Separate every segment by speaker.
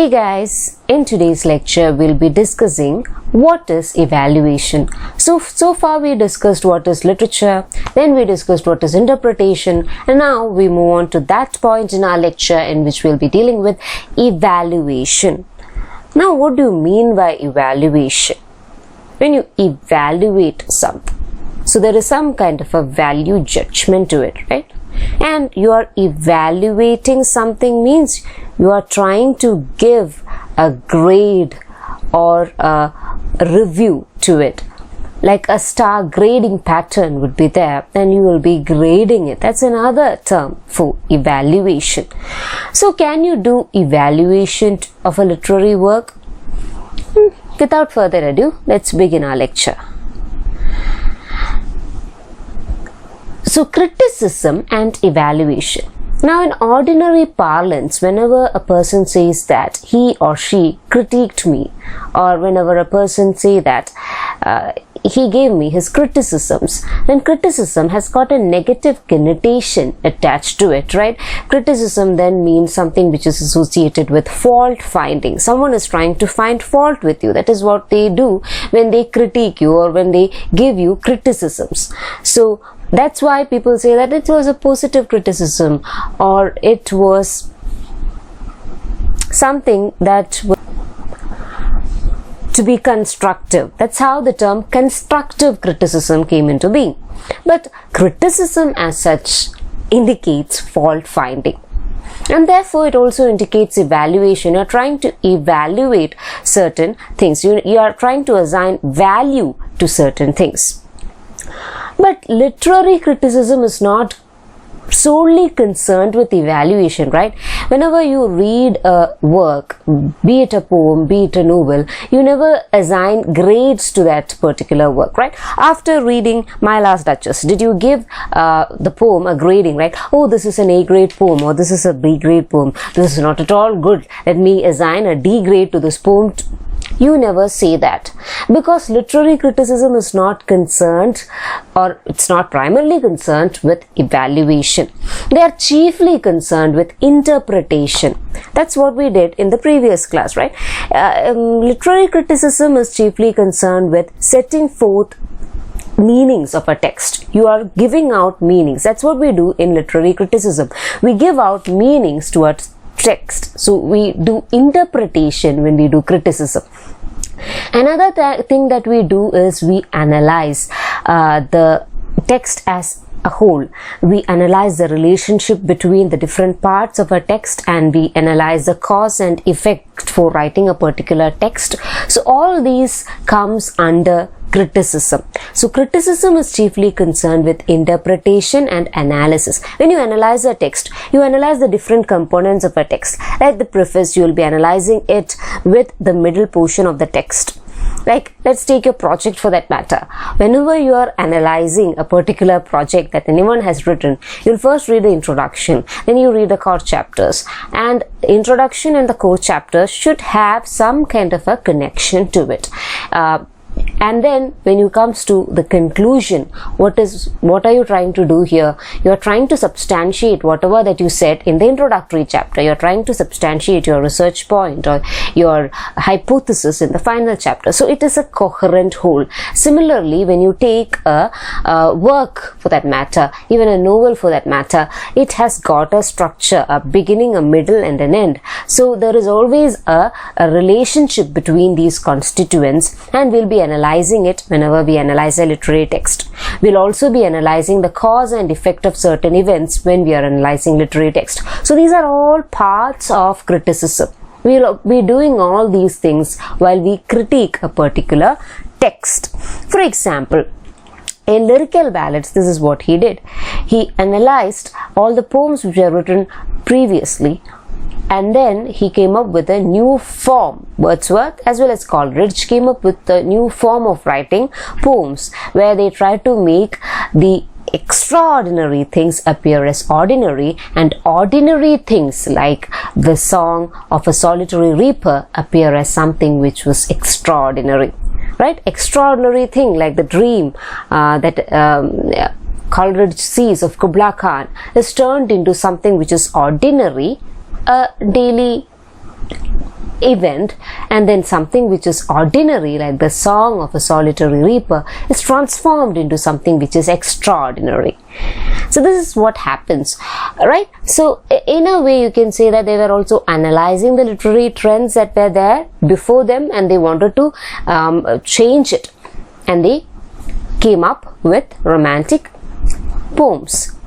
Speaker 1: Hey guys, in today's lecture we'll be discussing what is evaluation. So far we discussed what is literature, then we discussed what is interpretation, and now we move on to that point in our lecture in which we'll be dealing with evaluation. Now what do you mean by evaluation? When you evaluate something, so there is some kind of a value judgment to it, right? And you are evaluating something means you are trying to give a grade or a review to it. Like a star grading pattern would be there and you will be grading it. That's another term for evaluation. So can you do evaluation of a literary work? Without further ado, let's begin our lecture. So criticism and evaluation. Now in ordinary parlance, whenever a person says that he or she critiqued me, or whenever a person say that he gave me his criticisms, then criticism has got a negative connotation attached to it, right? Criticism then means something which is associated with fault finding. Someone is trying to find fault with you. That is what they do when they critique you or when they give you criticisms. So that's why people say that it was a positive criticism or it was something that was to be constructive. That's how the term constructive criticism came into being. But criticism as such indicates fault finding. And therefore it also indicates evaluation. You're trying to evaluate certain things. You are trying to assign value to certain things. But literary criticism is not solely concerned with evaluation, right? Whenever you read a work, be it a poem, be it a novel, you never assign grades to that particular work, right? After reading My Last Duchess, did you give the poem a grading, right? Oh, this is an A grade poem or this is a B grade poem. This is not at all good. Let me assign a D grade to this poem. You never say that, because literary criticism is not concerned, or it's not primarily concerned with evaluation. They are chiefly concerned with interpretation. That's what we did in the previous class, right? Literary criticism is chiefly concerned with setting forth meanings of a text. You are giving out meanings. That's what we do in literary criticism. We give out meanings to a text. So we do interpretation when we do criticism. Another thing that we do is we analyze the text as a whole. We analyze the relationship between the different parts of a text and we analyze the cause and effect for writing a particular text. So all these comes under criticism. So criticism is chiefly concerned with interpretation and analysis. When you analyze a text, you analyze the different components of a text. Like the preface, you will be analyzing it with the middle portion of the text. Like, let's take your project for that matter. Whenever you are analyzing a particular project that anyone has written, you'll first read the introduction, then you read the core chapters. And the introduction and the core chapters should have some kind of a connection to it. And then when you comes to the conclusion, what are you trying to do here? You are trying to substantiate whatever that you said in the introductory chapter. You are trying to substantiate your research point or your hypothesis in the final chapter. So it is a coherent whole. Similarly, when you take a work for that matter, even a novel for that matter, it has got a structure, a beginning, a middle and an end. So there is always a relationship between these constituents, and we'll be analyzing it whenever we analyze a literary text. We'll also be analyzing the cause and effect of certain events when we are analyzing literary text. So these are all parts of criticism. We'll be doing all these things while we critique a particular text. For example, in Lyrical Ballads, this is what he did. He analyzed all the poems which were written previously, and then he came up with a new form. Wordsworth as well as Coleridge came up with a new form of writing poems where they try to make the extraordinary things appear as ordinary and ordinary things like the song of a solitary reaper appear as something which was extraordinary, right? Extraordinary thing like the dream that Coleridge sees of Kubla Khan is turned into something which is ordinary, a daily event, and then something which is ordinary, like the song of a solitary reaper, is transformed into something which is extraordinary. So this is what happens, right? So in a way you can say that they were also analyzing the literary trends that were there before them, and they wanted to change it, and they came up with romantic poems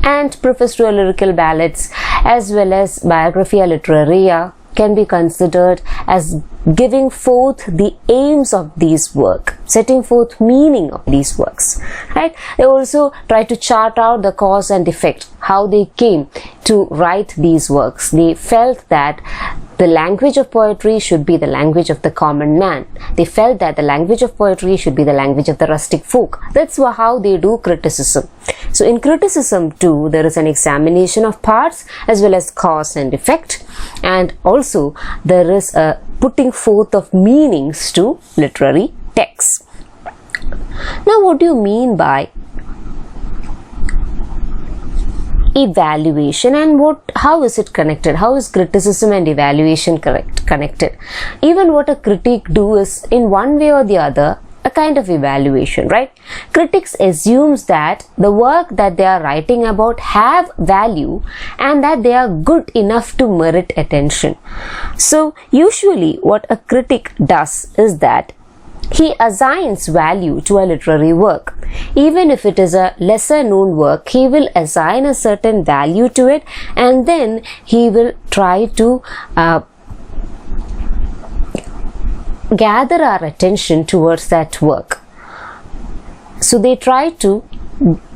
Speaker 1: and prefaced to lyrical ballads, as well as Biographia Literaria can be considered as giving forth the aims of these works, setting forth meaning of these works, right? They also try to chart out the cause and effect, how they came to write these works. They felt that the language of poetry should be the language of the common man. They felt that the language of poetry should be the language of the rustic folk. That's how they do criticism. So in criticism too, there is an examination of parts as well as cause and effect, and also there is a putting forth of meanings to literary texts. Now, what do you mean by evaluation, and how is it connected? How is criticism and evaluation connected? Even what a critic do is, in one way or the other, a kind of evaluation, right? Critics assumes that the work that they are writing about have value and that they are good enough to merit attention. So usually what a critic does is that he assigns value to a literary work. Even if it is a lesser known work, he will assign a certain value to it, and then he will try to gather our attention towards that work. So they try to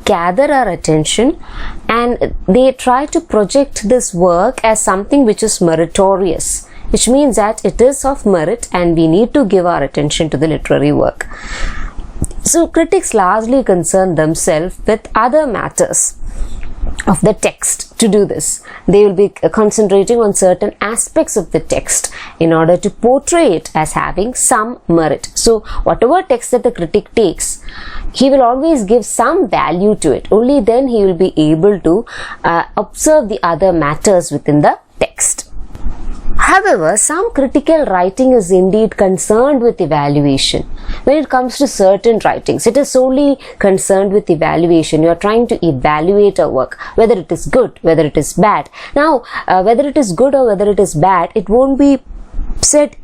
Speaker 1: gather our attention, and they try to project this work as something which is meritorious, which means that it is of merit and we need to give our attention to the literary work. So critics largely concern themselves with other matters of the text to do this. They will be concentrating on certain aspects of the text in order to portray it as having some merit. So whatever text that the critic takes, he will always give some value to it. Only then he will be able to observe the other matters within the text. However, some critical writing is indeed concerned with evaluation. When it comes to certain writings, it is solely concerned with evaluation. You are trying to evaluate a work, whether it is good, whether it is bad. Now, whether it is good or whether it is bad, it won't be said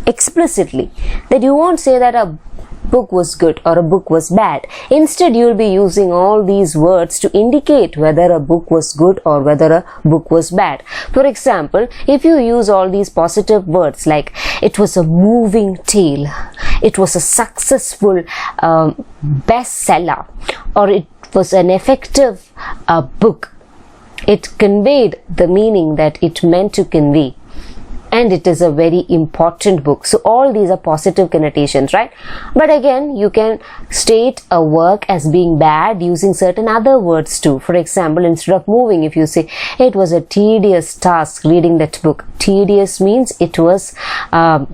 Speaker 1: explicitly. That you won't say that a book was good or a book was bad. Instead, you will be using all these words to indicate whether a book was good or whether a book was bad. For example, if you use all these positive words like it was a moving tale, it was a successful bestseller, or it was an effective book, it conveyed the meaning that it meant to convey. And it is a very important book. So all these are positive connotations, right? But again, you can state a work as being bad using certain other words too. For example, instead of moving, if you say it was a tedious task reading that book. Tedious means it was a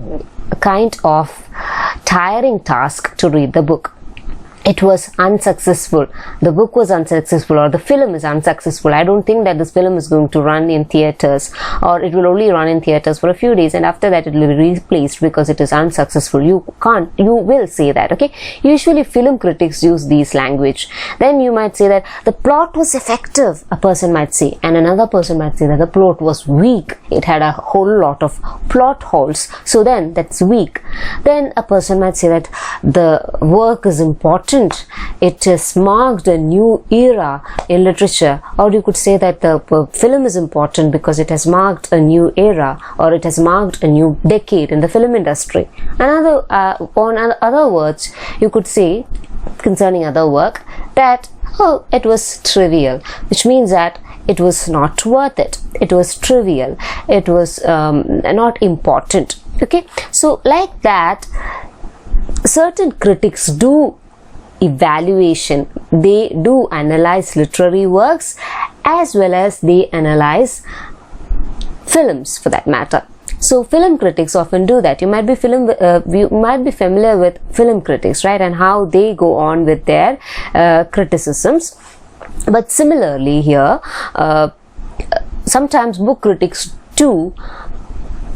Speaker 1: kind of tiring task to read the book. It was unsuccessful. The book was unsuccessful, or the film is unsuccessful. I don't think that this film is going to run in theaters, or it will only run in theaters for a few days, and after that it will be replaced because it is unsuccessful. You will say that, okay? Usually film critics use these language. Then you might say that the plot was effective, a person might say, and another person might say that the plot was weak. It had a whole lot of plot holes. So then that's weak. Then a person might say that the work is important. It has marked a new era in literature, or you could say that the film is important because it has marked a new era, or it has marked a new decade in the film industry. Another, on other words, you could say concerning other work that it was trivial, which means that it was not worth it. It was trivial. It was not important. Okay, so like that, certain critics do evaluation. They do analyze literary works as well as they analyze films for that matter. So film critics often do that. You might be familiar with film critics, right, and how they go on with their criticisms. But similarly here, sometimes book critics too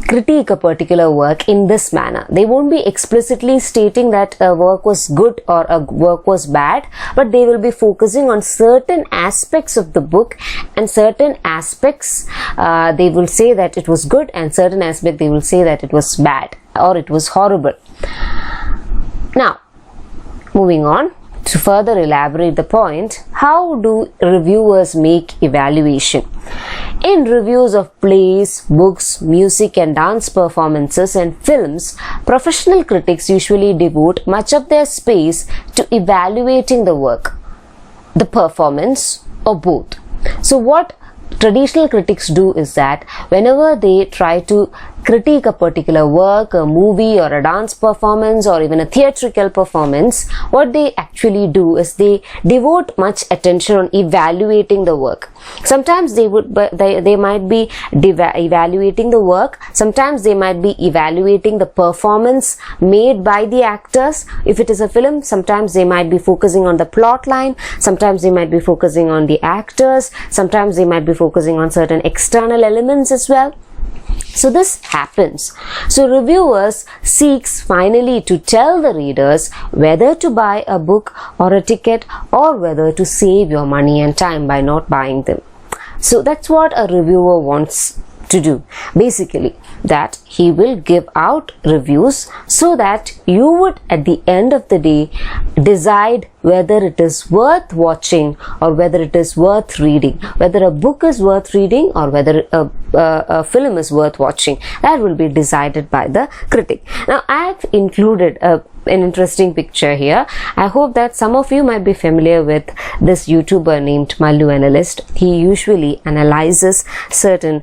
Speaker 1: critique a particular work in this manner. They won't be explicitly stating that a work was good or a work was bad, but they will be focusing on certain aspects of the book, and certain aspects they will say that it was good, and certain aspects they will say that it was bad or it was horrible. Now, moving on to further elaborate the point, how do reviewers make evaluation? In reviews of plays, books, music and dance performances and films, professional critics usually devote much of their space to evaluating the work, the performance, or both. So what traditional critics do is that whenever they try to critique a particular work, a movie or a dance performance or even a theatrical performance, what they actually do is they devote much attention on evaluating the work. Sometimes they might be evaluating the work, sometimes they might be evaluating the performance made by the actors. If it is a film, sometimes they might be focusing on the plot line, sometimes they might be focusing on the actors, sometimes they might be focusing on certain external elements as well. So this happens. So reviewers seeks finally to tell the readers whether to buy a book or a ticket, or whether to save your money and time by not buying them. So that's what a reviewer wants to do. Basically, that he will give out reviews so that you would at the end of the day decide whether it is worth watching or whether it is worth reading, whether a book is worth reading or whether a film is worth watching. That will be decided by the critic. Now, I have included an interesting picture here. I hope that some of you might be familiar with this YouTuber named Mallu Analyst. He usually analyzes certain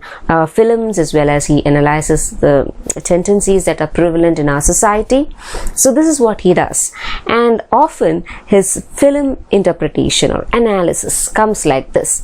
Speaker 1: films as well as he analyzes the tendencies that are prevalent in our society. So this is what he does, and often his film interpretation or analysis comes like this,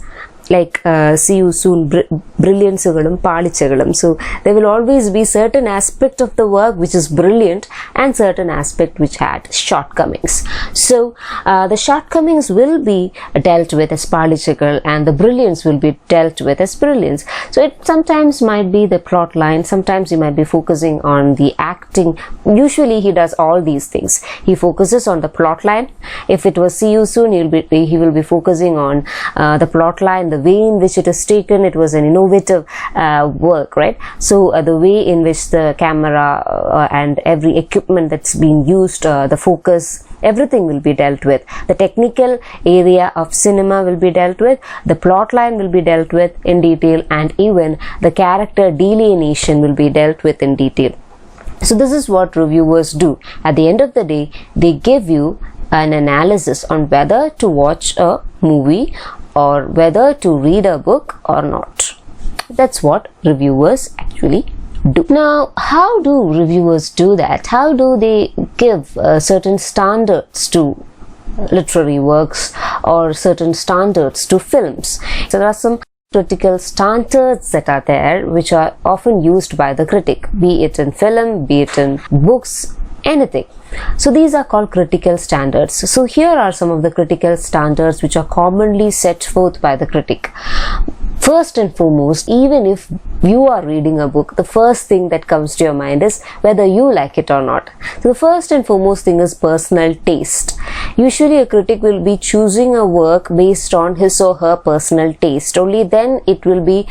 Speaker 1: like see you soon, brilliancegalum, palichagalum. So there will always be certain aspect of the work which is brilliant and certain aspect which had shortcomings. So the shortcomings will be dealt with as palichagal and the brilliance will be dealt with as brilliance. So it sometimes might be the plot line, sometimes he might be focusing on the acting. Usually he does all these things. He focuses on the plot line. If it was See You Soon, he will be focusing on the plot line, the way in which it is taken. It was an innovative work, right? So the way in which the camera and every equipment that's being used, the focus, everything will be dealt with. The technical area of cinema will be dealt with, the plot line will be dealt with in detail, and even the character delineation will be dealt with in detail. So this is what reviewers do. At the end of the day, they give you an analysis on whether to watch a movie or whether to read a book or not. That's what reviewers actually do. Now, how do reviewers do that? How do they give certain standards to literary works or certain standards to films? So there are some critical standards that are there which are often used by the critic, be it in film, be it in books, anything. So these are called critical standards. So here are some of the critical standards which are commonly set forth by the critic. First and foremost, even if you are reading a book, the first thing that comes to your mind is whether you like it or not. So the first and foremost thing is personal taste. Usually a critic will be choosing a work based on his or her personal taste. Only then it will be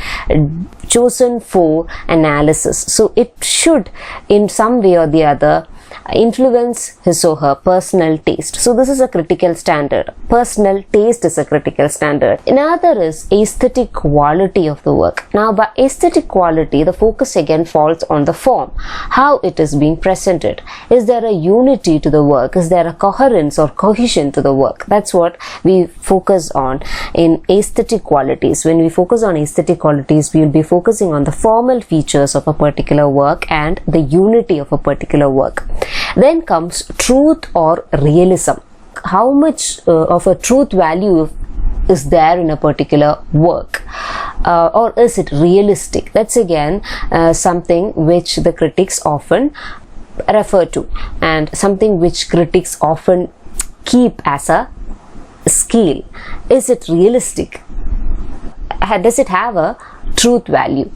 Speaker 1: chosen for analysis. So it should in some way or the other influence his or her personal taste. So this is a critical standard. Personal taste is a critical standard. Another is aesthetic quality of the work. Now by aesthetic quality, the focus again falls on the form, how it is being presented. Is there a unity to the work? Is there a coherence or cohesion to the work? That's what we focus on in aesthetic qualities. When we focus on aesthetic qualities, we will be focusing on the formal features of a particular work and the unity of a particular work. Then comes truth or realism. How much of a truth value is there in a particular work, or is it realistic? That's again something which the critics often refer to, and something which critics often keep as a scale. Is it realistic? Does it have a truth value?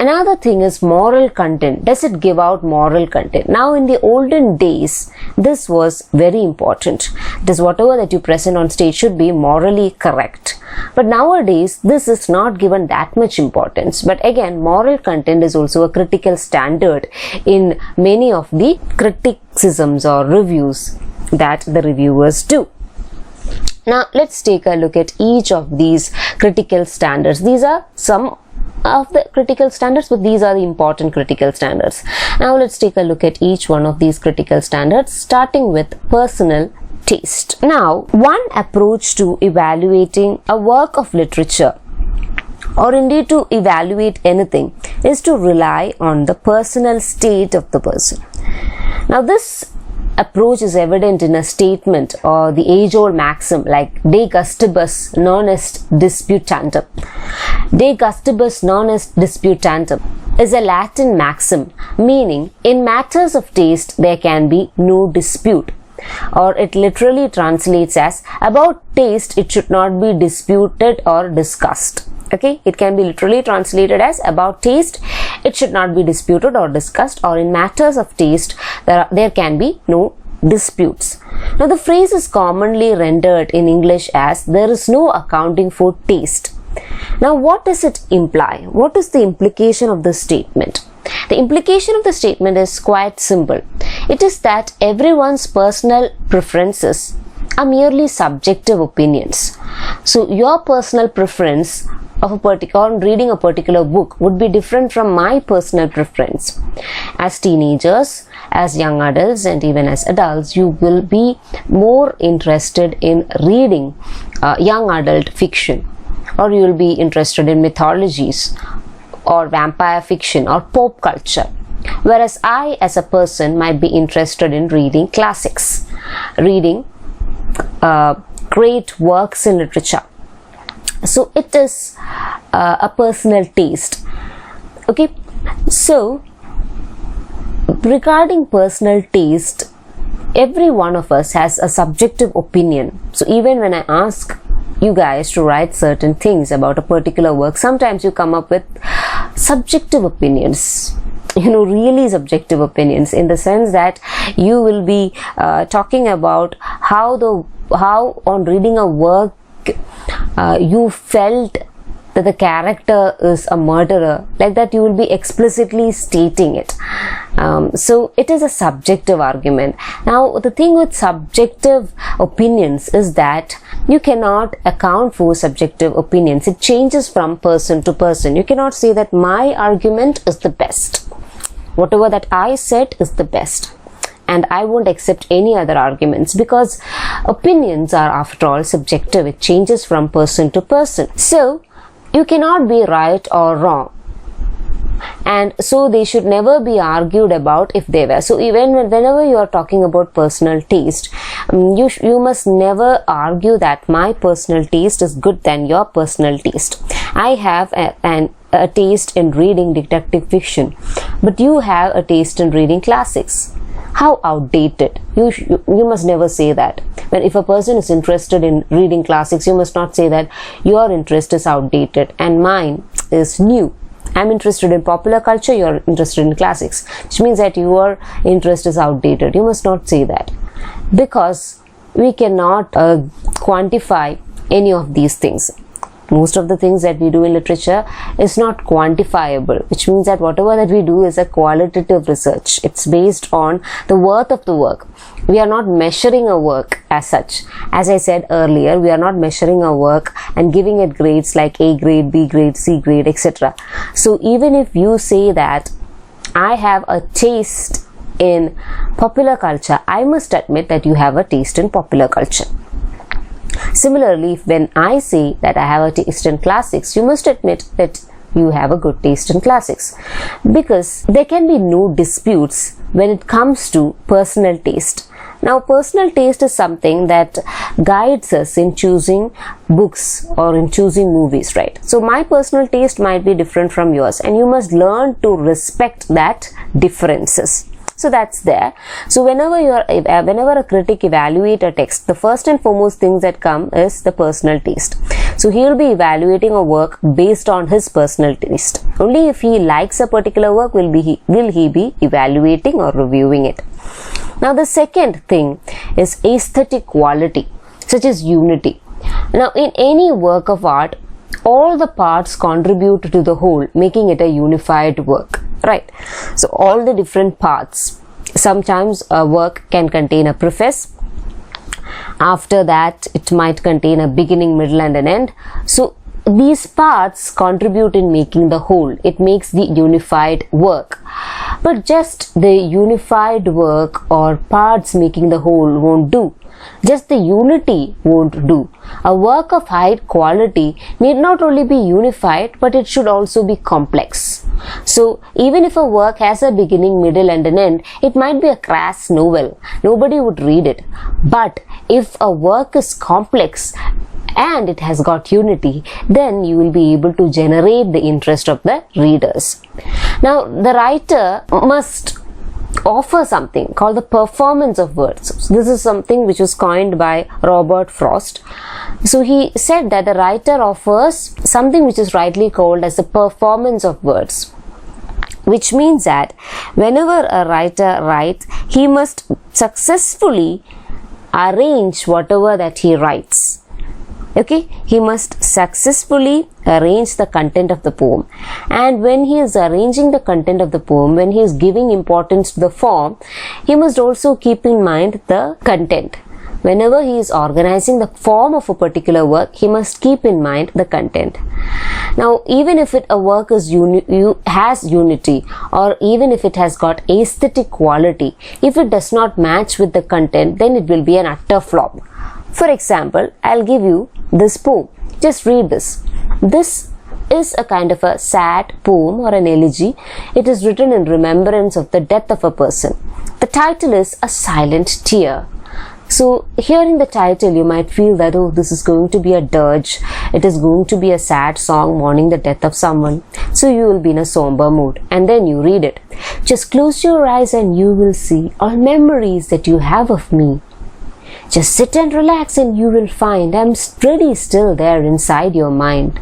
Speaker 1: Another thing is moral content. Does it give out moral content? Now in the olden days, this was very important. It is whatever that you present on stage should be morally correct. But nowadays, this is not given that much importance. But again, moral content is also a critical standard in many of the criticisms or reviews that the reviewers do. Now let's take a look at each of these critical standards. These are some of the critical standards, but these are the important critical standards. Now let's take a look at each one of these critical standards, starting with personal taste. Now, one approach to evaluating a work of literature, or indeed to evaluate anything, is to rely on the personal state of the person. Now this approach is evident in a statement or the age-old maxim like De gustibus non est disputandum. De gustibus non est disputandum is a Latin maxim meaning in matters of taste there can be no dispute, or it literally translates as about taste it should not be disputed or discussed. Okay, it can be literally translated as about taste it should not be disputed or discussed, or in matters of taste there can be no disputes. Now the phrase is commonly rendered in English as there is no accounting for taste. Now what does it imply? What is the implication of this statement? The implication of the statement is quite simple. It is that everyone's personal preferences are merely subjective opinions. So your personal preference of a particular reading a particular book would be different from my personal preference. As teenagers, as young adults, and even as adults, you will be more interested in reading young adult fiction, or you will be interested in mythologies or vampire fiction or pop culture, whereas I as a person might be interested in reading classics, reading great works in literature. So it is a personal taste. Okay, so regarding personal taste, every one of us has a subjective opinion. So even when I ask you guys to write certain things about a particular work, sometimes you come up with subjective opinions, really subjective opinions, in the sense that you will be talking about how on reading a work you felt that the character is a murderer. Like that, you will be explicitly stating it. So it is a subjective argument. Now the thing with subjective opinions is that you cannot account for subjective opinions. It changes from person to person. You cannot say that my argument is the best. Whatever that I said is the best, and I won't accept any other arguments, because opinions are after all subjective. It changes from person to person. So you cannot be right or wrong, and so they should never be argued about if they were. So even whenever you are talking about personal taste, you must never argue that my personal taste is good than your personal taste. I have a taste in reading detective fiction, but you have a taste in reading classics. How outdated. You must never say that. When if a person is interested in reading classics, you must not say that your interest is outdated and mine is new. I'm interested in popular culture, you're interested in classics, which means that your interest is outdated. You must not say that, because we cannot quantify any of these things. Most of the things that we do in literature is not quantifiable, which means that whatever that we do is a qualitative research. It's based on the worth of the work. We are not measuring a work as such. As I said earlier, we are not measuring a work and giving it grades like A grade, B grade, C grade, etc. So even if you say that I have a taste in popular culture, I must admit that you have a taste in popular culture. Similarly, when I say that I have a taste in classics, you must admit that you have a good taste in classics, because there can be no disputes when it comes to personal taste. Now, personal taste is something that guides us in choosing books or in choosing movies, right? So my personal taste might be different from yours, and you must learn to respect that differences. So that's there. So whenever a critic evaluate a text, the first and foremost things that come is the personal taste. So he will be evaluating a work based on his personal taste. Only if he likes a particular work will he be evaluating or reviewing it. Now the second thing is aesthetic quality, such as unity. Now in any work of art, all the parts contribute to the whole, making it a unified work, right? So all the different parts. Sometimes a work can contain a preface. After that, it might contain a beginning, middle and an end. So these parts contribute in making the whole. It makes the unified work. But just the unified work or parts making the whole won't do. Just the unity won't do. A work of high quality need not only be unified, but it should also be complex. So even if a work has a beginning, middle and an end, it might be a crass novel. Nobody would read it. But if a work is complex and it has got unity, then you will be able to generate the interest of the readers. Now the writer must offer something called the performance of words. So this is something which was coined by Robert Frost. So he said that the writer offers something which is rightly called as the performance of words, which means that whenever a writer writes, he must successfully arrange whatever that he writes. Okay, he must successfully arrange the content of the poem, and when he is arranging the content of the poem, when he is giving importance to the form, he must also keep in mind the content. Whenever he is organizing the form of a particular work, he must keep in mind the content. Now, even if a work is has unity, or even if it has got aesthetic quality, if it does not match with the content, then it will be an utter flop. For example, I'll give you this poem. Just read this. This is a kind of a sad poem or an elegy. It is written in remembrance of the death of a person. The title is A Silent Tear. So hearing the title, you might feel that, oh, this is going to be a dirge. It is going to be a sad song mourning the death of someone. So you will be in a somber mood, and then you read it. Just close your eyes and you will see all memories that you have of me. Just sit and relax and you will find I'm pretty still there inside your mind.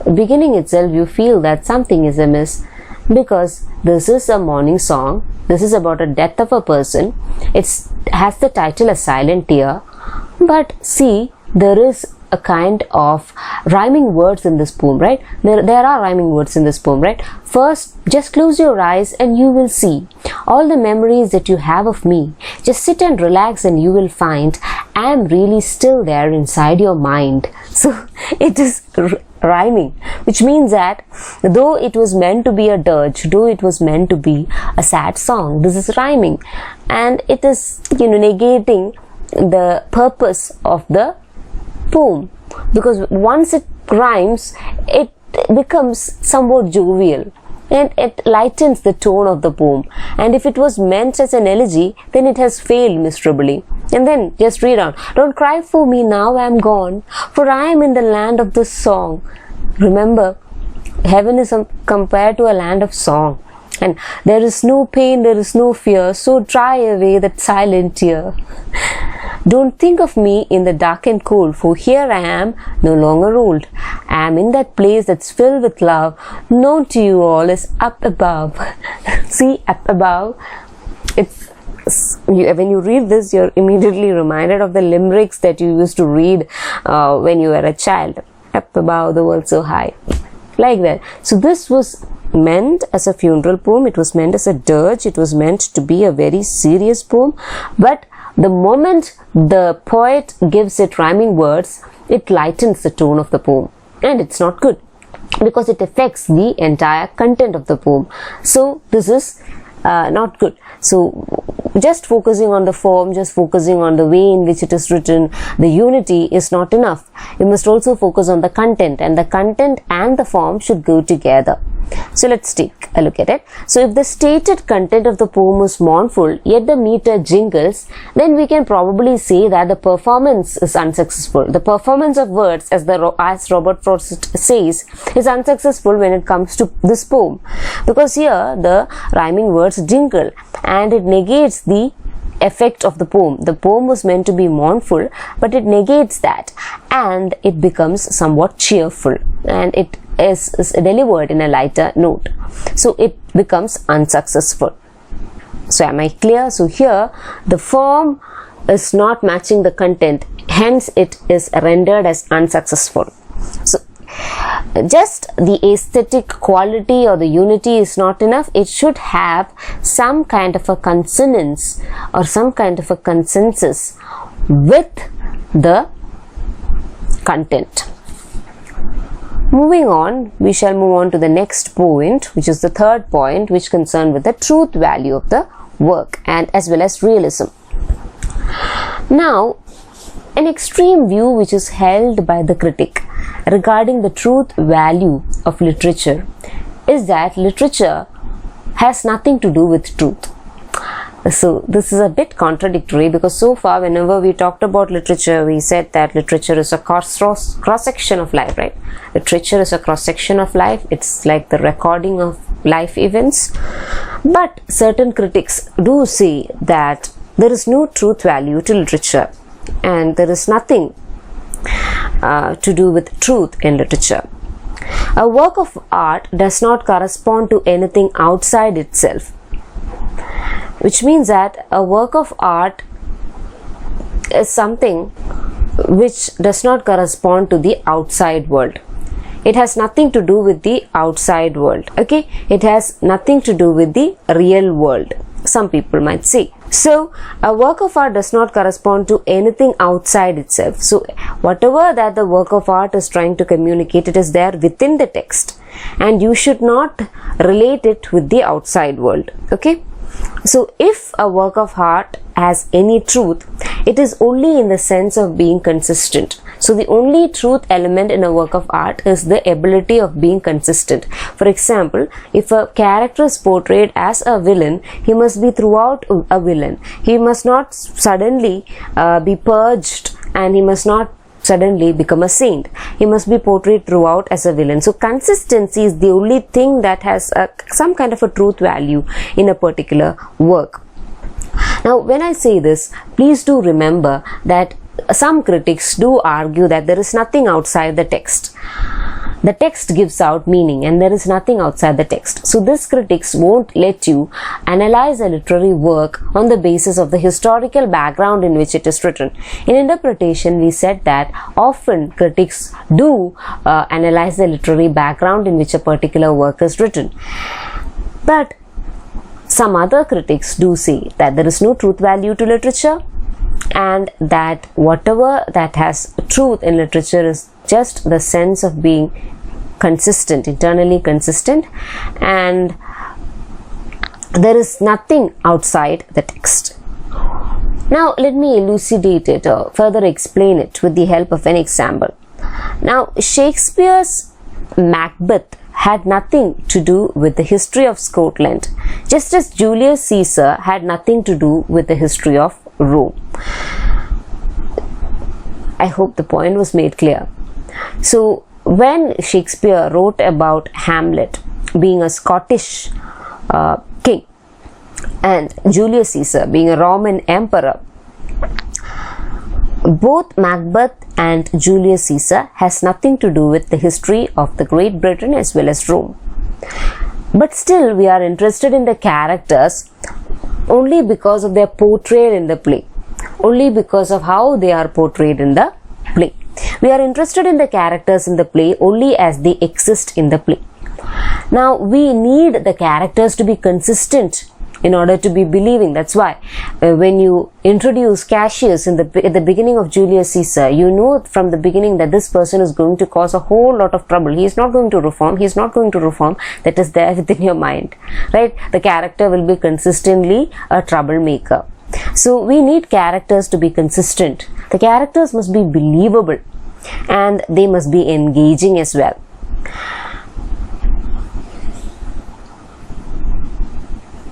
Speaker 1: Beginning itself, you feel that something is amiss, because this is a mourning song. This is about a death of a person. It has the title A Silent Tear. But see, there is a kind of rhyming words in this poem, right? There are rhyming words in this poem, right? First, just close your eyes and you will see all the memories that you have of me. Just sit and relax and you will find I am really still there inside your mind. So it is rhyming, which means that though it was meant to be a dirge, though it was meant to be a sad song, this is rhyming, and it is, negating the purpose of the poem, because once it rhymes, it becomes somewhat jovial and it lightens the tone of the poem. And if it was meant as an elegy, then it has failed miserably. And then just read on. Don't cry for me now, I am gone, for I am in the land of the song. Remember, heaven is compared to a land of song, and there is no pain, there is no fear, so dry away that silent tear. Don't think of me in the dark and cold, for here I am, no longer old. I am in that place that's filled with love, known to you all as up above. See, up above. When you read this, you're immediately reminded of the limericks that you used to read when you were a child. Up above, the world so high. Like that. So this was meant as a funeral poem. It was meant as a dirge. It was meant to be a very serious poem. But the moment the poet gives it rhyming words, it lightens the tone of the poem. And it's not good, because it affects the entire content of the poem. So this is not good. So just focusing on the form, just focusing on the way in which it is written, the unity is not enough. You must also focus on the content, and the content and the form should go together. So let's take a look at it. So if the stated content of the poem is mournful, yet the meter jingles, then we can probably say that the performance is unsuccessful. The performance of words, as Robert Frost says, is unsuccessful when it comes to this poem, because here the rhyming words jingle, and it negates the effect of the poem. The poem was meant to be mournful, but it negates that and it becomes somewhat cheerful, and it is delivered in a lighter note. So it becomes unsuccessful. So am I clear? So here the form is not matching the content, hence it is rendered as unsuccessful. So just the aesthetic quality or the unity is not enough. It should have some kind of a consonance or some kind of a consensus with the content. Moving on, we shall move on to the next point, which is the third point, which concerned with the truth value of the work and as well as realism. Now, an extreme view which is held by the critic regarding the truth value of literature is that literature has nothing to do with truth. So this is a bit contradictory, because so far whenever we talked about literature, we said that literature is a cross-section of life, right? Literature is a cross-section of life. It's like the recording of life events. But certain critics do say that there is no truth value to literature and there is nothing to do with truth in literature. A work of art does not correspond to anything outside itself, which means that a work of art is something which does not correspond to the outside world. It has nothing to do with the outside world. Okay, it has nothing to do with the real world, some people might say. So a work of art does not correspond to anything outside itself. So whatever that the work of art is trying to communicate, it is there within the text, and you should not relate it with the outside world. Okay, so if a work of art has any truth, it is only in the sense of being consistent. So the only truth element in a work of art is the ability of being consistent. For example, if a character is portrayed as a villain, he must be throughout a villain. He must not suddenly be purged, and he must not suddenly become a saint. He must be portrayed throughout as a villain. So consistency is the only thing that has some kind of a truth value in a particular work. Now, when I say this, please do remember that some critics do argue that there is nothing outside the text. The text gives out meaning and there is nothing outside the text. So these critics won't let you analyze a literary work on the basis of the historical background in which it is written. In interpretation, we said that often critics do analyze the literary background in which a particular work is written. But some other critics do say that there is no truth value to literature, and that whatever that has truth in literature is just the sense of being consistent, internally consistent, and there is nothing outside the text. Now let me elucidate it or further explain it with the help of an example. Now, Shakespeare's Macbeth had nothing to do with the history of Scotland, just as Julius Caesar had nothing to do with the history of Rome. I hope the point was made clear. So when Shakespeare wrote about Hamlet being a Scottish king and Julius Caesar being a Roman emperor, both Macbeth and Julius Caesar has nothing to do with the history of the Great Britain as well as Rome. But still we are interested in the characters only because of their portrayal in the play, only because of how they are portrayed in the play. We are interested in the characters in the play only as they exist in the play. Now we need the characters to be consistent in order to be believing. That's why when you introduce Cassius at the beginning of Julius Caesar, you know from the beginning that this person is going to cause a whole lot of trouble. He is not going to reform. He is not going to reform. That is there within your mind, right? The character will be consistently a troublemaker. So we need characters to be consistent. The characters must be believable and they must be engaging as well.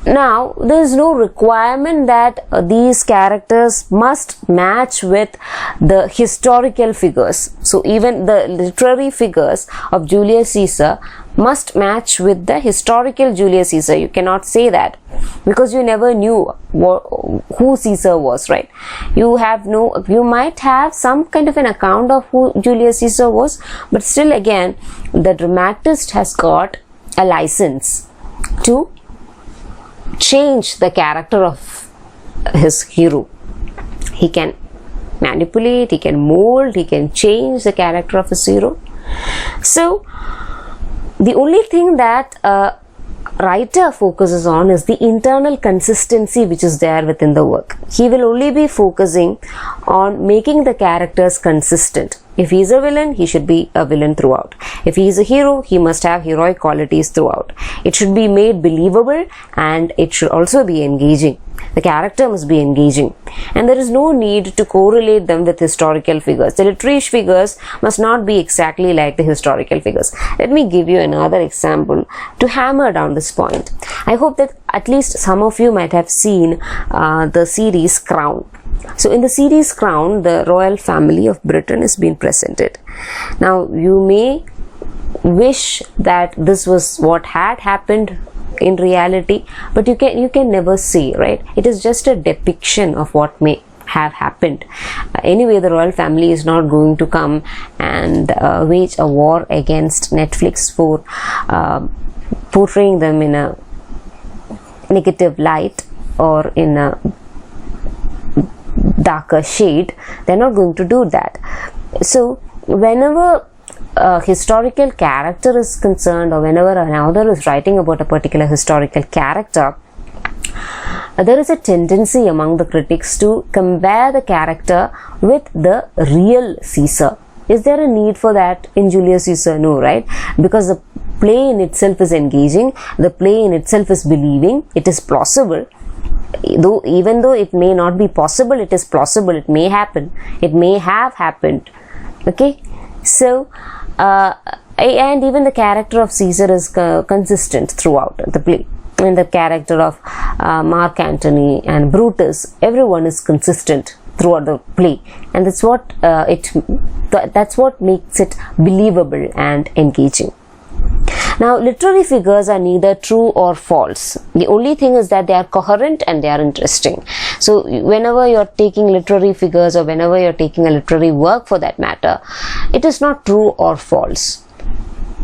Speaker 1: Now, there is no requirement that these characters must match with the historical figures. So, even the literary figures of Julius Caesar must match with the historical Julius Caesar. You cannot say that, because you never knew who Caesar was, right? You might have some kind of an account of who Julius Caesar was, but still again, the dramatist has got a license to change the character of his hero. He can manipulate, he can mold, he can change the character of his hero. So the only thing that a writer focuses on is the internal consistency which is there within the work. He will only be focusing on making the characters consistent. If he is a villain, he should be a villain throughout. If he is a hero, he must have heroic qualities throughout. It should be made believable, and it should also be engaging. The character must be engaging, and there is no need to correlate them with historical figures. The literary figures must not be exactly like the historical figures. Let me give you another example to hammer down this point. I hope that at least some of you might have seen the series Crown. So in the series Crown, the royal family of Britain is being presented. Now you may wish that this was what had happened in reality, but you can never say, right? It is just a depiction of what may have happened. Anyway, the royal family is not going to come and wage a war against Netflix for portraying them in a negative light or in a darker shade. They're not going to do that. So whenever a historical character is concerned, or whenever an author is writing about a particular historical character, there is a tendency among the critics to compare the character with the real Caesar. Is there a need for that in Julius Caesar? No, right? Because the play in itself is engaging, the play in itself is believing, it is plausible. Even though it may not be possible, it is plausible, it may happen, it may have happened. Okay, so and even the character of Caesar is consistent throughout the play. And the character of Mark Antony and Brutus, everyone is consistent throughout the play, and that's what makes it believable and engaging. Now, literary figures are neither true or false. The only thing is that they are coherent and they are interesting. So whenever you're taking literary figures, or whenever you're taking a literary work for that matter, it is not true or false.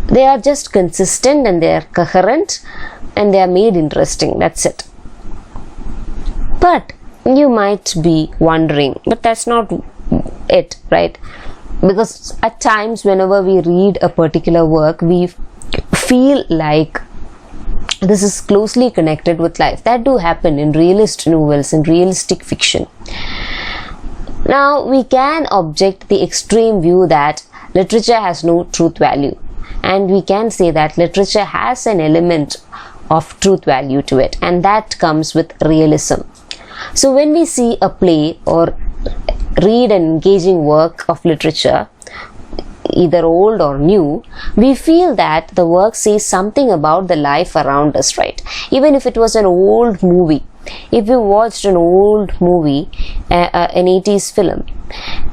Speaker 1: They are just consistent and they are coherent and they are made interesting. That's it. But you might be wondering, but that's not it, right? Because at times whenever we read a particular work, we feel like this is closely connected with life. That do happen in realist novels and realistic fiction. Now we can object the extreme view that literature has no truth value, and we can say that literature has an element of truth value to it, and that comes with realism. So when we see a play or read an engaging work of literature, either old or new, we feel that the work says something about the life around us, right? Even if it was an old movie, if you watched an old movie, an 80s film,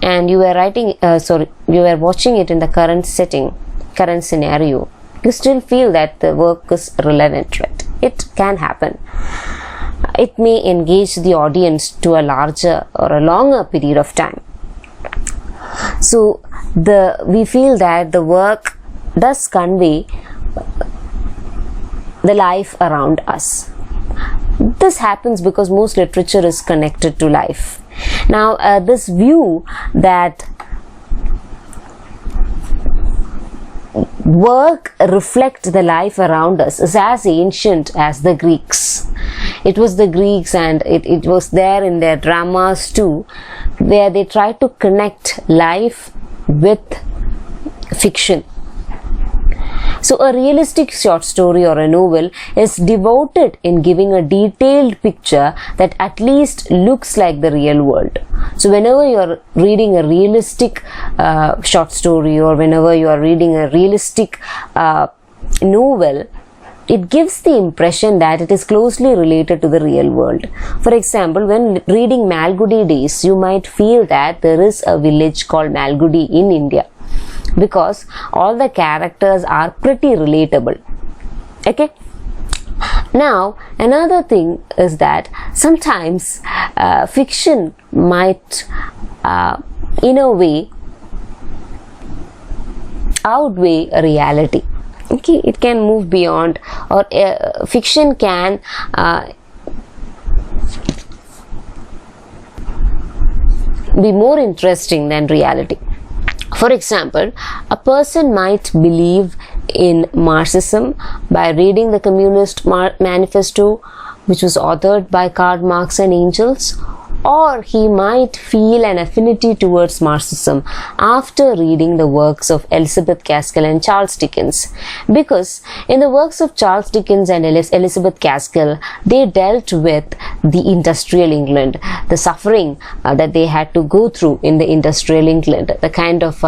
Speaker 1: and you were watching it in the current setting, current scenario, you still feel that the work is relevant, right? It can happen. It may engage the audience to a larger or a longer period of time. So we feel that the work does convey the life around us. This happens because most literature is connected to life. Now this view that work reflect the life around us is as ancient as the Greeks. It was the Greeks, and it was there in their dramas too, where they tried to connect life with fiction. So a realistic short story or a novel is devoted in giving a detailed picture that at least looks like the real world. So whenever you are reading a realistic short story, or whenever you are reading a realistic novel, it gives the impression that it is closely related to the real world. For example, when reading Malgudi Days, you might feel that there is a village called Malgudi in India. because all the characters are pretty relatable. Okay. Now, another thing is that sometimes fiction might, in a way, outweigh reality. Okay, it can move beyond, or fiction can be more interesting than reality. For example, a person might believe in Marxism by reading the Communist Manifesto, which was authored by Karl Marx and Engels, or he might feel an affinity towards Marxism after reading the works of Elizabeth Gaskell and Charles Dickens, because in the works of Charles Dickens and Elizabeth Gaskell, they dealt with the industrial England, the suffering that they had to go through in the industrial England, the kind of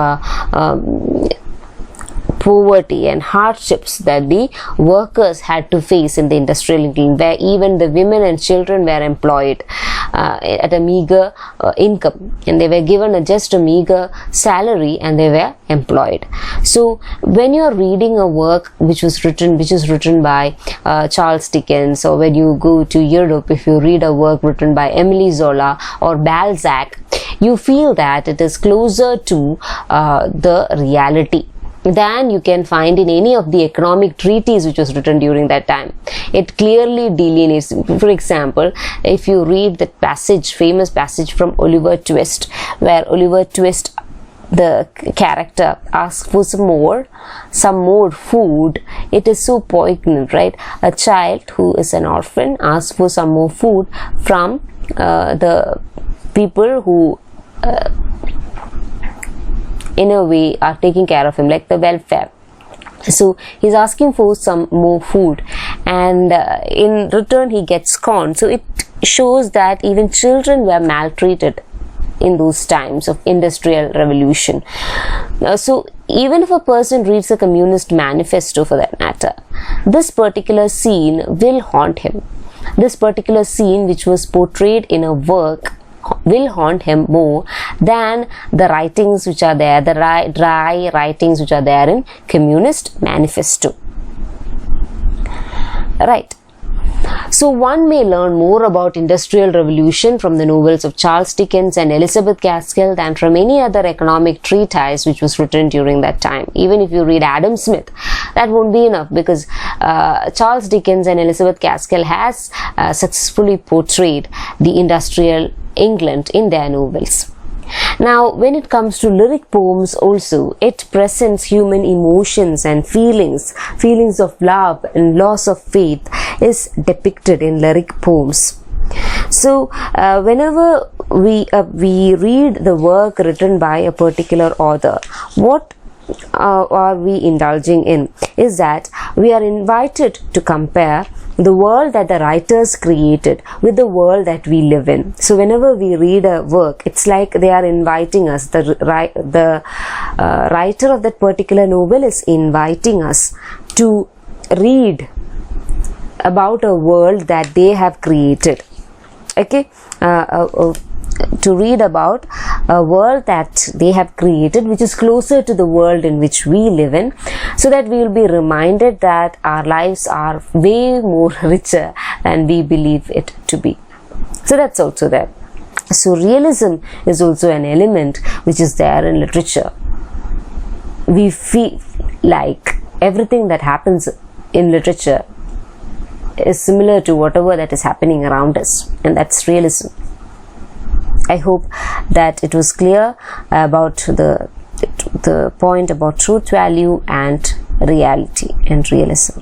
Speaker 1: poverty and hardships that the workers had to face in the industrial England, where even the women and children were employed at a meager income, and they were given just a meager salary, and they were employed. So when you are reading a work which is written by Charles Dickens, or when you go to Europe, if you read a work written by Emile Zola or Balzac, you feel that it is closer to the reality than you can find in any of the economic treatise which was written during that time. It clearly delineates. For example, if you read that famous passage from Oliver Twist, where Oliver Twist, the character, asks for some more food, it is so poignant, right? A child who is an orphan asks for some more food from the people who in a way are taking care of him, like the welfare. So he's asking for some more food, and in return he gets scorned. So it shows that even children were maltreated in those times of industrial revolution. So even if a person reads a Communist Manifesto, for that matter, this particular scene will haunt him. This particular scene which was portrayed in a work will haunt him more than the writings which are there, the dry writings which are there in Communist Manifesto. Right. So one may learn more about industrial revolution from the novels of Charles Dickens and Elizabeth Gaskell than from any other economic treatise which was written during that time. Even if you read Adam Smith, that won't be enough, because Charles Dickens and Elizabeth Gaskell has successfully portrayed the industrial England in their novels. Now, when it comes to lyric poems also, it presents human emotions and feelings of love and loss of faith is depicted in lyric poems. So, whenever we read the work written by a particular author, what are we indulging in is that we are invited to compare the world that the writers created with the world that we live in. So whenever we read a work, it's like they are inviting us, the writer of that particular novel is inviting us to read about a world that they have created. Okay, to read about a world that they have created, which is closer to the world in which we live in, so that we will be reminded that our lives are way more richer than we believe it to be. So that's also there. So realism is also an element which is there in literature. We feel like everything that happens in literature is similar to whatever that is happening around us, and that's realism. I hope that it was clear about the point about truth value and reality and realism.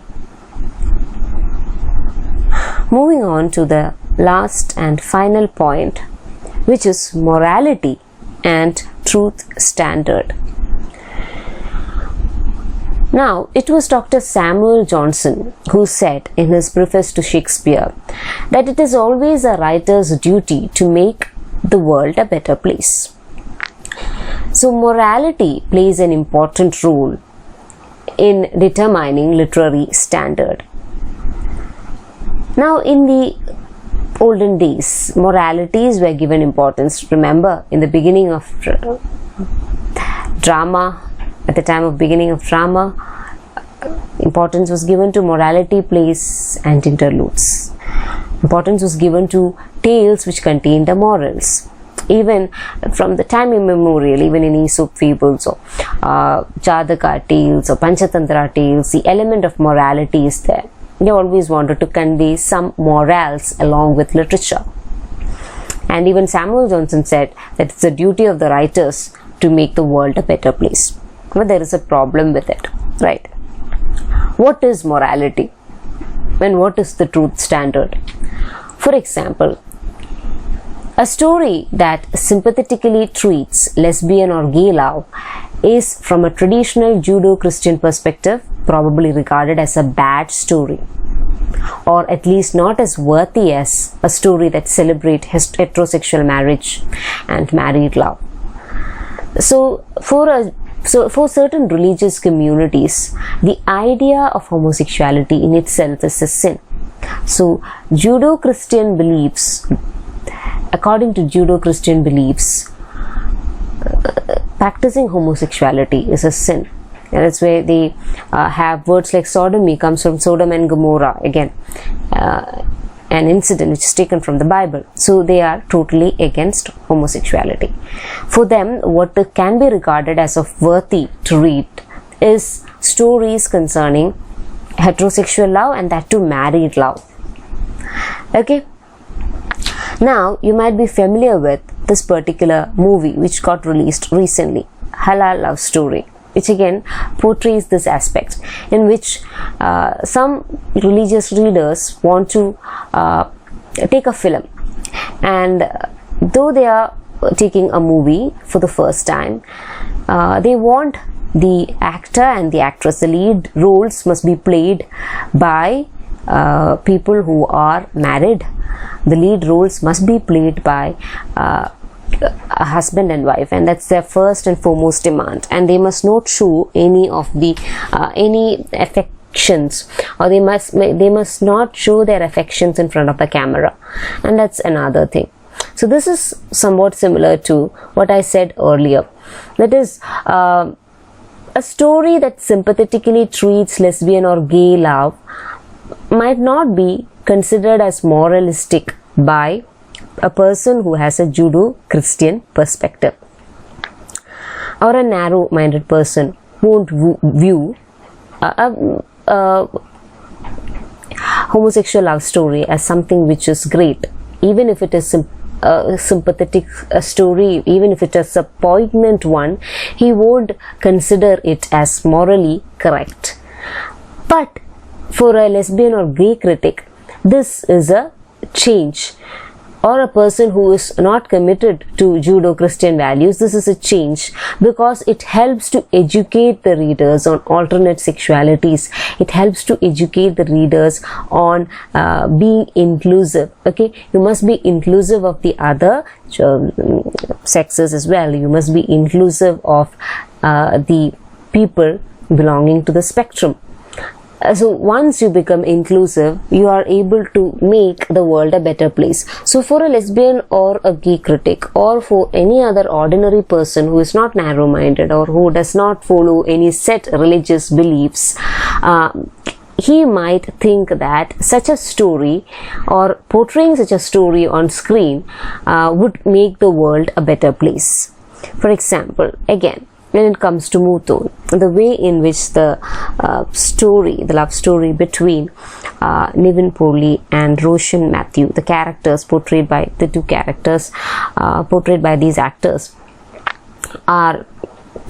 Speaker 1: Moving on to the last and final point, which is morality and truth standard. Now, it was Dr. Samuel Johnson who said in his preface to Shakespeare that it is always a writer's duty to make the world a better place. So morality plays an important role in determining literary standard. Now, in the olden days, moralities were given importance. Remember, in the beginning of drama, At the time of beginning of drama, importance was given to morality, plays and interludes. Importance was given to tales which contained the morals. Even from the time immemorial, even in Aesop fables or Jataka tales or Panchatantra tales, the element of morality is there. They always wanted to convey some morals along with literature. And even Samuel Johnson said that it's the duty of the writers to make the world a better place. But there is a problem with it, right? What is morality? And what is the truth standard? For example, a story that sympathetically treats lesbian or gay love is, from a traditional Judeo-Christian perspective, probably regarded as a bad story, or at least not as worthy as a story that celebrates heterosexual marriage and married love. So for certain religious communities, the idea of homosexuality in itself is a sin. So Judeo-Christian beliefs, according to Judeo-Christian beliefs, practicing homosexuality is a sin. And that's where they have words like sodomy comes from Sodom and Gomorrah, again an incident which is taken from the Bible. So they are totally against homosexuality. For them, what can be regarded as of worthy to read is stories concerning heterosexual love, and that too married love. Okay. Now you might be familiar with this particular movie which got released recently, Halal Love Story, which again portrays this aspect in which some religious readers want to take a film, and though they are taking a movie for the first time, they want the actor and the actress, the lead roles must be played by people who are married. The lead roles must be played by a husband and wife, and that's their first and foremost demand, and they must not show any of the any affections, or they must not show their affections in front of the camera, and that's another thing. So this is somewhat similar to what I said earlier, that is a story that sympathetically treats lesbian or gay love might not be considered as moralistic by a person who has a Judeo-Christian perspective, or a narrow-minded person won't view a homosexual love story as something which is great, even if it is a sympathetic story, even if it is a poignant one. He won't consider it as morally correct. But for a lesbian or gay critic, this is a change, or a person who is not committed to Judeo-Christian values, this is a change, because it helps to educate the readers on alternate sexualities. It helps to educate the readers on being inclusive. Okay, you must be inclusive of the other sexes as well. You must be inclusive of the people belonging to the spectrum. So once you become inclusive, you are able to make the world a better place. So for a lesbian or a gay critic, or for any other ordinary person who is not narrow-minded or who does not follow any set religious beliefs, he might think that such a story, or portraying such a story on screen, would make the world a better place. For example, again, when it comes to Muthu, the way in which the love story between Nivin Pauly and Roshan Matthew, the characters portrayed by the two characters portrayed by these actors, are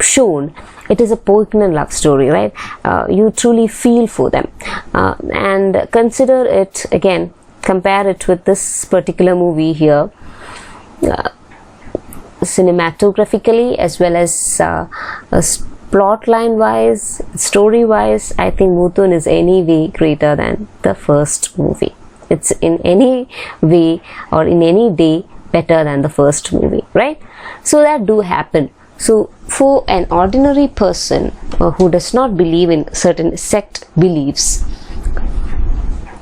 Speaker 1: shown, it is a poignant love story, right? You truly feel for them, and consider it again, compare it with this particular movie here. Cinematographically as well as plot line wise, story wise, I think Muthu is any way greater than the first movie. It's in any way or in any day better than the first movie, right? So that do happen. So for an ordinary person who does not believe in certain sect beliefs,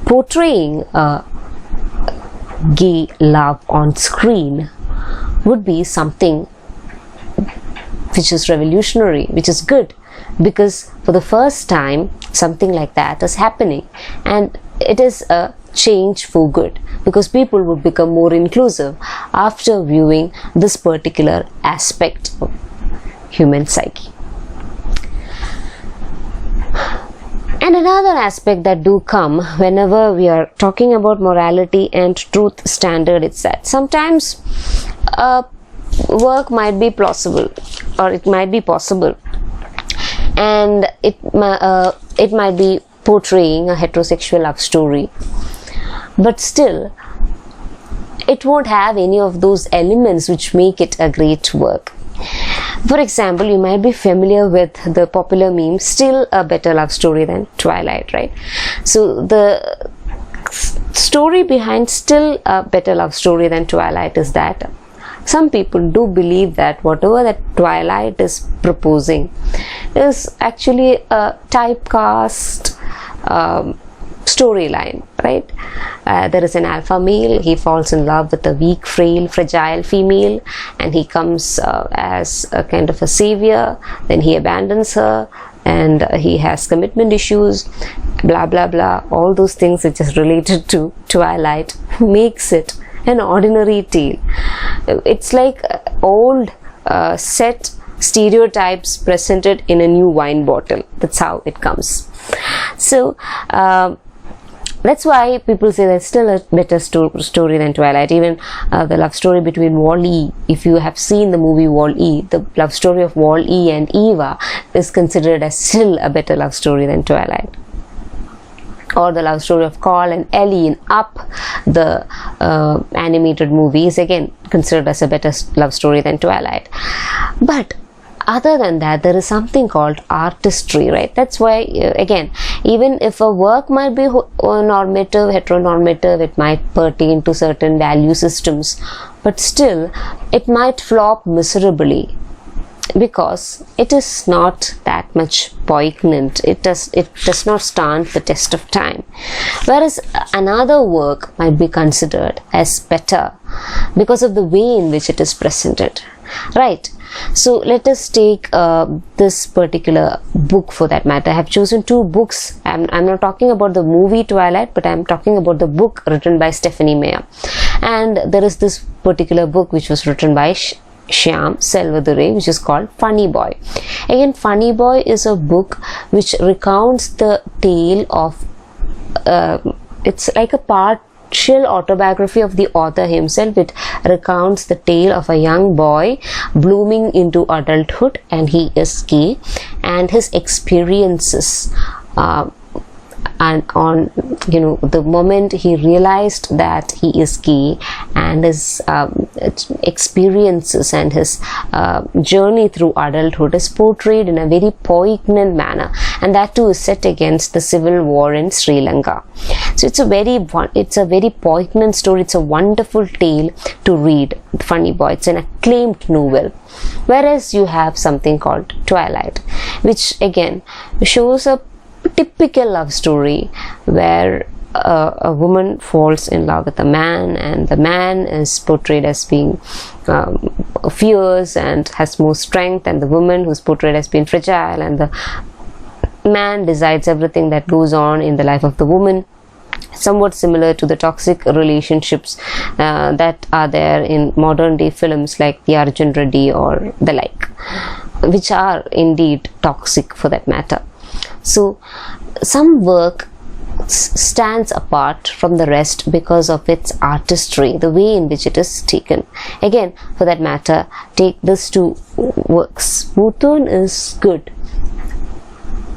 Speaker 1: portraying gay love on screen would be something which is revolutionary, which is good, because for the first time something like that is happening, and it is a change for good, because people would become more inclusive after viewing this particular aspect of human psyche. And another aspect that do come whenever we are talking about morality and truth standard is that sometimes work might be plausible, or it might be possible, and it might be portraying a heterosexual love story, but still it won't have any of those elements which make it a great work. For example, you might be familiar with the popular meme, still a better love story than Twilight, right? So the story behind still a better love story than Twilight is that some people do believe that whatever that Twilight is proposing is actually a typecast storyline, right? There is an alpha male, he falls in love with a weak, frail, fragile female, and he comes as a kind of a savior, then he abandons her, and he has commitment issues, blah blah blah. All those things which is related to Twilight makes it an ordinary tale. It's like old set stereotypes presented in a new wine bottle. That's how it comes. So that's why people say that's still a better story than Twilight. Even the love story between Wall-E, if you have seen the movie Wall-E, the love story of Wall-E and Eva is considered as still a better love story than Twilight. Or the love story of Carl and Ellie in Up, the animated movie, is again considered as a better love story than Twilight. But other than that, there is something called artistry, right? That's why, again, even if a work might be normative, heteronormative, it might pertain to certain value systems, but still, it might flop miserably because it is not that much poignant. It does not stand the test of time. Whereas another work might be considered as better because of the way in which it is presented, right? So let us take this particular book for that matter. I have chosen two books. I'm not talking about the movie Twilight, but I'm talking about the book written by Stephenie Meyer. And there is this particular book which was written by Shyam Selvadurai, which is called Funny Boy. Again, Funny Boy is a book which recounts the tale of it's like a partial autobiography of the author himself. It recounts the tale of a young boy blooming into adulthood, and he is gay, and his experiences and on the moment he realized that he is gay, and his experiences and his journey through adulthood is portrayed in a very poignant manner, and that too is set against the civil war in Sri Lanka. So it's a very poignant story. It's a wonderful tale to read. Funny Boy, it's an acclaimed novel. Whereas you have something called Twilight, which again shows a typical love story where a woman falls in love with a man, and the man is portrayed as being fierce and has more strength, and the woman who's portrayed as being fragile, and the man decides everything that goes on in the life of the woman. Somewhat similar to the toxic relationships that are there in modern day films like the Arjun Reddy or the like, which are indeed toxic for that matter. So some work stands apart from the rest because of its artistry, the way in which it is taken. Again, for that matter, take these two works. Muthoon is good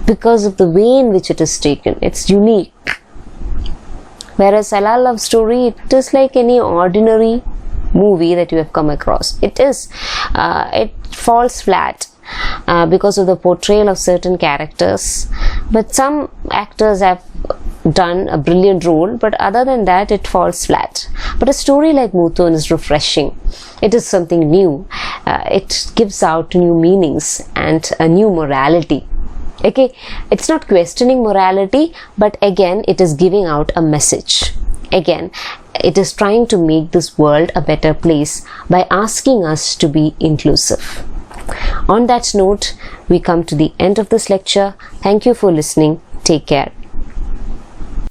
Speaker 1: because of the way in which it is taken. It's unique. Whereas Halal Love Story, it is like any ordinary movie that you have come across. It falls flat because of the portrayal of certain characters, but some actors have done a brilliant role, but other than that it falls flat. But a story like Muthoon is refreshing. It is something new. It gives out new meanings and a new morality. Okay, it's not questioning morality, but again it is giving out a message. Again, it is trying to make this world a better place by asking us to be inclusive. On that note, we come to the end of this lecture. Thank you for listening. Take care.